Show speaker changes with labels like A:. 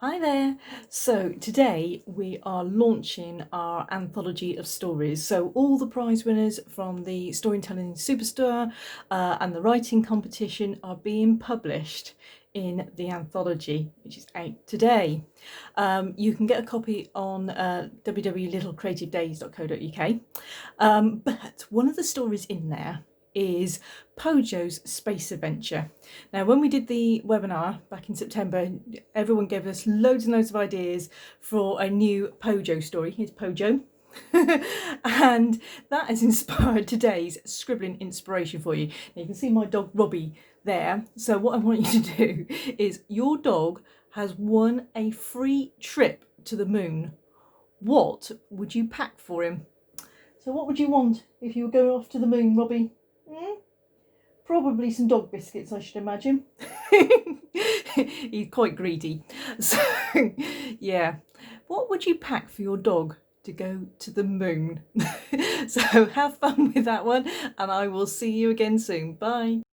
A: Hi there. So today we are launching our anthology of stories. So all the prize winners from the Storytelling Superstar and the writing competition are being published in the anthology, which is out today. You can get a copy on www.littlecreativedays.co.uk. But one of the stories in there is Pojo's Space Adventure. Now, when we did the webinar back in September, everyone gave us loads and loads of ideas for a new Pojo story. Here's Pojo. And that has inspired today's scribbling inspiration for you. Now, you can see my dog Robbie there. So what I want you to do is your dog has won a free trip to the moon. What would you pack for him? So what would you want if you were going off to the moon, Robbie? Probably some dog biscuits, I should imagine. He's quite greedy. So, yeah. What would you pack for your dog to go to the moon? So have fun with that one, and I will see you again soon. Bye.